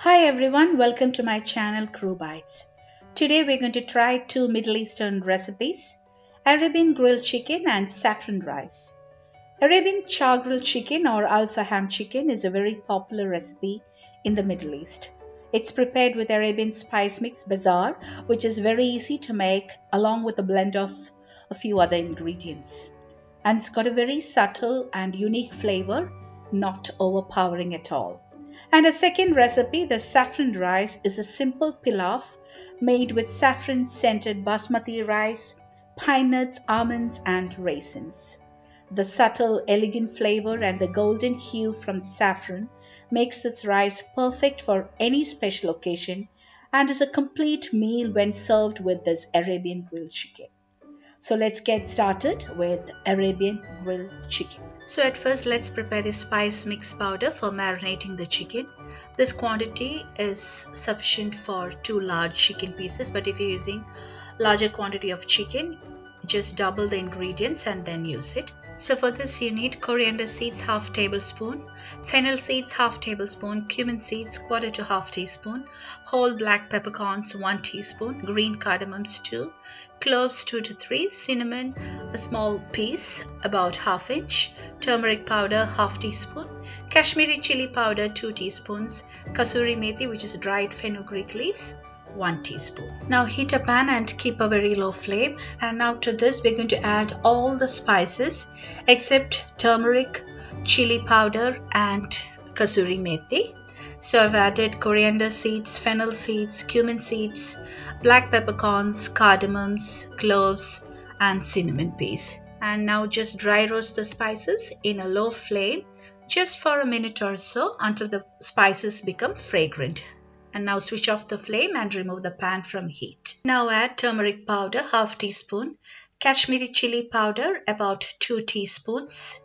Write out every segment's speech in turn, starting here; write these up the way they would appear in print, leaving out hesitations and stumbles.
Hi everyone, welcome to my channel Crew Bites. Today we're going to try two Middle Eastern recipes, Arabian Grilled Chicken and Saffron Rice. Arabian chargrilled chicken or Al-Faham chicken is a very popular recipe in the Middle East. It's prepared with Arabian spice mix Bezar, which is very easy to make along with a blend of a few other ingredients. And it's got a very subtle and unique flavor, not overpowering at all. And a second recipe, the saffron rice, is a simple pilaf made with saffron scented basmati rice, pine nuts, almonds, and raisins. The subtle, elegant flavor and the golden hue from the saffron makes this rice perfect for any special occasion and is a complete meal when served with this Arabian grilled chicken. So let's get started with Arabian grilled chicken. So at first let's prepare the spice mix powder for marinating the chicken. This quantity is sufficient for 2 large chicken pieces, but if you're using larger quantity of chicken, just double the ingredients and then use it. So for this you need coriander seeds half tablespoon, fennel seeds half tablespoon, cumin seeds quarter to half teaspoon, whole black peppercorns 1 teaspoon, green cardamoms 2, cloves 2 to 3, cinnamon a small piece about ½ inch, turmeric powder half teaspoon, Kashmiri chili powder 2 teaspoons, kasuri methi which is dried fenugreek leaves 1 teaspoon. Now heat a pan and keep a very low flame, and now to this we're going to add all the spices except turmeric, chili powder and kasuri methi. So I've added coriander seeds, fennel seeds, cumin seeds, black peppercorns, cardamoms, cloves and cinnamon peas. And now just dry roast the spices in a low flame just for a minute or so until the spices become fragrant. And now switch off the flame and remove the pan from heat. Now add turmeric powder ½ teaspoon, Kashmiri chili powder about 2 teaspoons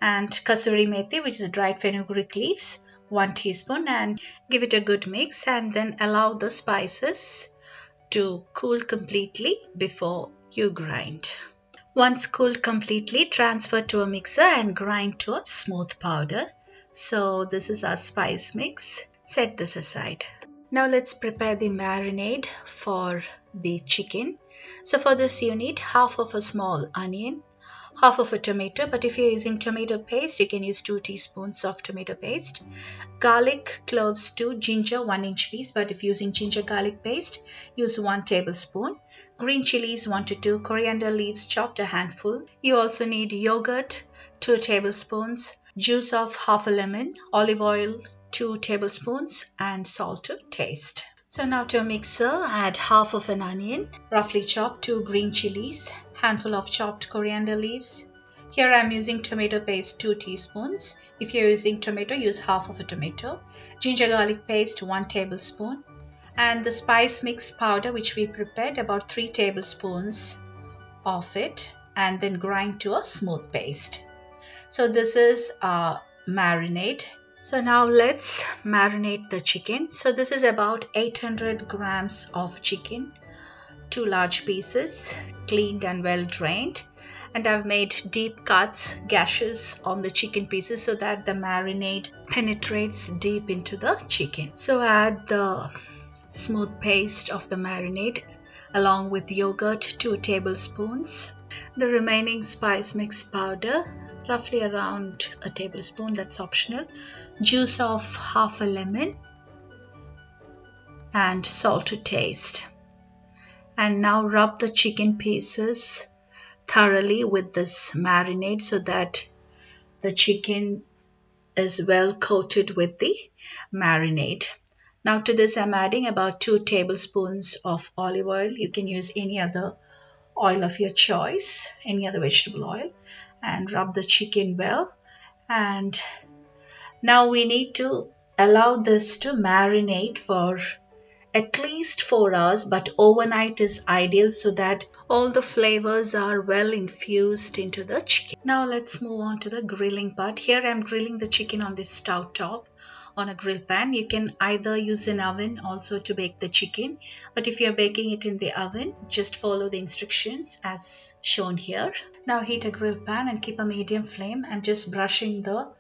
and kasuri methi which is dried fenugreek leaves 1 teaspoon, and give it a good mix and then allow the spices to cool completely before you grind. Once cooled completely, transfer to a mixer and grind to a smooth powder. So this is our spice mix. Set this aside. Now let's prepare the marinade for the chicken. So for this you need half of a small onion, half of a tomato, but if you're using tomato paste, you can use 2 teaspoons of tomato paste, garlic cloves 2, ginger 1 inch piece, but if using ginger garlic paste, use 1 tablespoon, green chilies 1 to 2, coriander leaves chopped a handful. You also need yogurt 2 tablespoons, juice of half a lemon, olive oil 2 tablespoons and salt to taste. So now to a mixer, add half of an onion, roughly chopped, 2 green chilies, handful of chopped coriander leaves. Here I am using tomato paste 2 teaspoons. If you're using tomato, use half of a tomato. Ginger garlic paste 1 tablespoon. And the spice mix powder which we prepared, about 3 tablespoons of it, and then grind to a smooth paste. So this is our marinade. So now let's marinate the chicken. So this is about 800 grams of chicken, 2 large pieces, cleaned and well drained. And I've made deep cuts, gashes on the chicken pieces so that the marinade penetrates deep into the chicken. So add the smooth paste of the marinade along with yogurt 2 tablespoons, the remaining spice mix powder roughly around a tablespoon, that's optional, juice of half a lemon and salt to taste. And now rub the chicken pieces thoroughly with this marinade so that the chicken is well coated with the marinade. Now to this I'm adding about 2 tablespoons of olive oil. You can use any other oil of your choice, any other vegetable oil, and rub the chicken well. And now we need to allow this to marinate for at least 4 hours, but overnight is ideal so that all the flavors are well infused into the chicken. Now let's move on to the grilling part. Here I'm grilling the chicken on this stove top on a grill pan. You can either use an oven also to bake the chicken, but if you're baking it in the oven, just follow the instructions as shown here. Now heat a grill pan and keep a medium flame. I'm just brushing the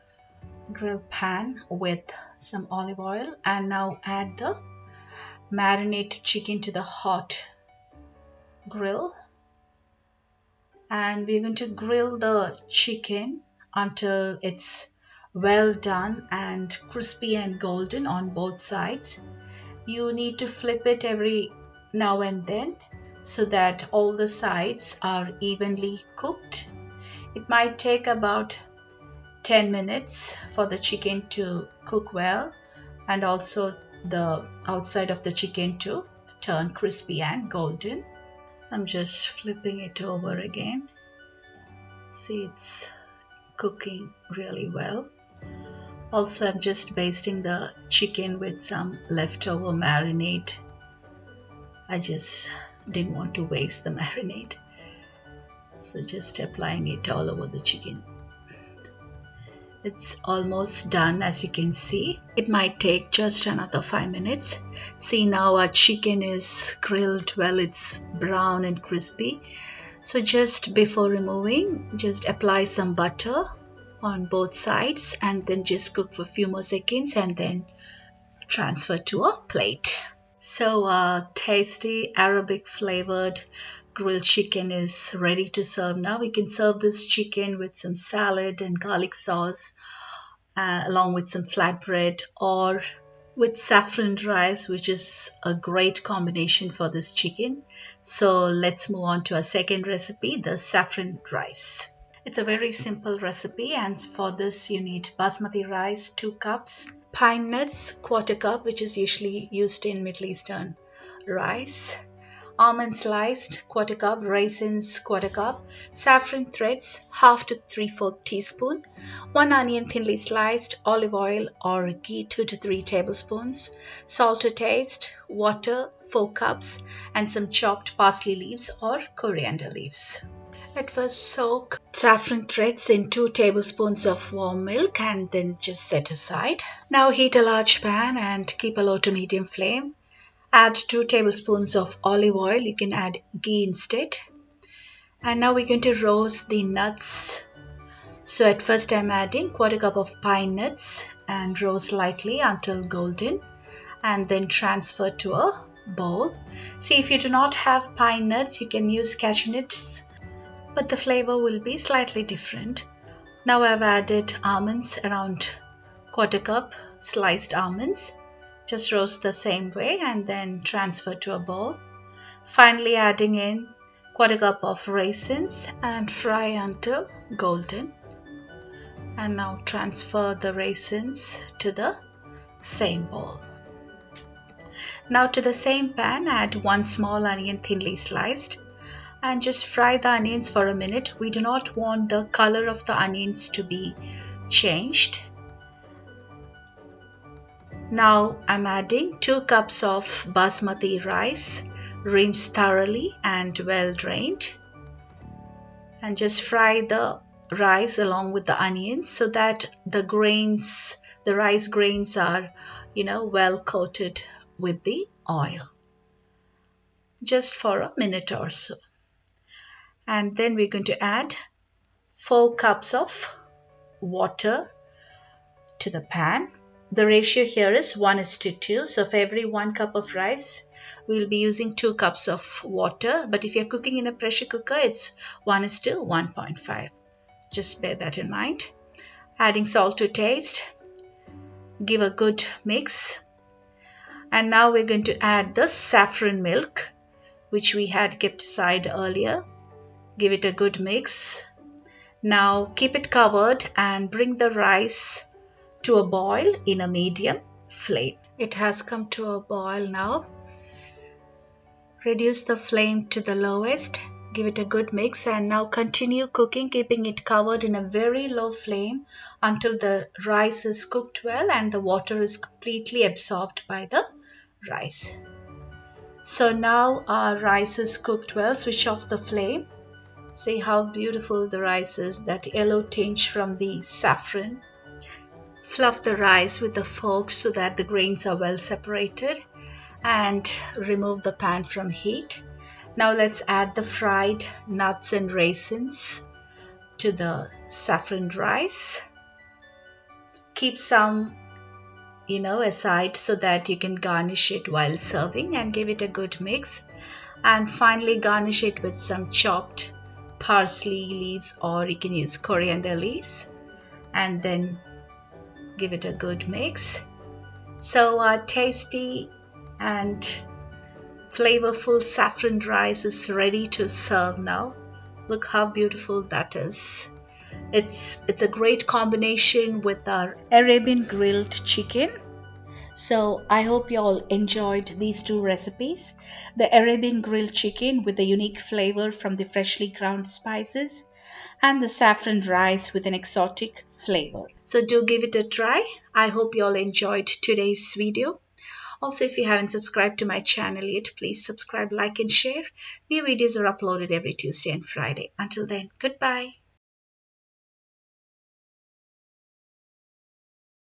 grill pan with some olive oil and now add the marinated chicken to the hot grill, and we're going to grill the chicken until it's well done and crispy and golden on both sides. You need to flip it every now and then so that all the sides are evenly cooked. It might take about 10 minutes for the chicken to cook well and also the outside of the chicken to turn crispy and golden. I'm just flipping it over again. See, it's cooking really well. Also, I'm just basting the chicken with some leftover marinade. I just didn't want to waste the marinade, so just applying it all over the chicken. It's almost done, as you can see. It might take just another 5 minutes. See, now our chicken is grilled well, it's brown and crispy. So just before removing, just apply some butter on both sides and then just cook for a few more seconds and then transfer to a plate. So tasty Arabic flavored grilled chicken is ready to serve now. We can serve this chicken with some salad and garlic sauce along with some flatbread, or with saffron rice, which is a great combination for this chicken. So let's move on to our second recipe, the saffron rice. It's a very simple recipe, and for this you need basmati rice 2 cups, pine nuts 1/4 cup, which is usually used in Middle Eastern rice, almonds sliced 1/4 cup, raisins 1/4 cup, saffron threads 1/2 to 3/4 teaspoon, 1 onion thinly sliced, olive oil or ghee 2 to 3 tablespoons, salt to taste, water 4 cups, and some chopped parsley leaves or coriander leaves. At first, soak saffron threads in 2 tablespoons of warm milk and then just set aside. Now heat a large pan and keep a low to medium flame. Add 2 tablespoons of olive oil. You can add ghee instead. And now we're going to roast the nuts. So at first I'm adding 1/4 cup of pine nuts and roast lightly until golden, and then transfer to a bowl. See, if you do not have pine nuts, you can use cashew nuts, but the flavor will be slightly different. Now I've added almonds, around 1/4 cup sliced almonds. Just roast the same way and then transfer to a bowl. Finally adding in 1/4 cup of raisins and fry until golden. And now transfer the raisins to the same bowl. Now to the same pan, add 1 small onion thinly sliced and just fry the onions for a minute. We do not want the color of the onions to be changed. Now I'm adding 2 cups of basmati rice, rinsed thoroughly and well drained, and just fry the rice along with the onions so that the rice grains are, well coated with the oil, just for a minute or so. And then we're going to add 4 cups of water to the pan. The ratio here is 1:2. So for every 1 cup of rice, we'll be using 2 cups of water. But if you're cooking in a pressure cooker, it's 1:1.5. Just bear that in mind. Adding salt to taste. Give a good mix. And now we're going to add the saffron milk, which we had kept aside earlier. Give it a good mix. Now keep it covered and bring the rice to a boil in a medium flame. It has come to a boil now. Reduce the flame to the lowest. Give it a good mix and now continue cooking, keeping it covered in a very low flame until the rice is cooked well and the water is completely absorbed by the rice. So now our rice is cooked well. Switch off the flame. See how beautiful the rice is, that yellow tinge from the saffron. Fluff the rice with a fork so that the grains are well separated, and remove the pan from heat. Now let's add the fried nuts and raisins to the saffron rice. keep some aside so that you can garnish it while serving and give it a good mix. And finally garnish it with some chopped parsley leaves, or you can use coriander leaves, and then give it a good mix. So our tasty and flavorful saffron rice is ready to serve now. Look how beautiful that is. It's a great combination with our Arabian grilled chicken. So I hope you all enjoyed these two recipes. The Arabian grilled chicken with a unique flavor from the freshly ground spices, and the saffron rice with an exotic flavor. So do give it a try. I hope you all enjoyed today's video. Also, if you haven't subscribed to my channel yet, please subscribe, like and share. New videos are uploaded every Tuesday and Friday. Until then, goodbye.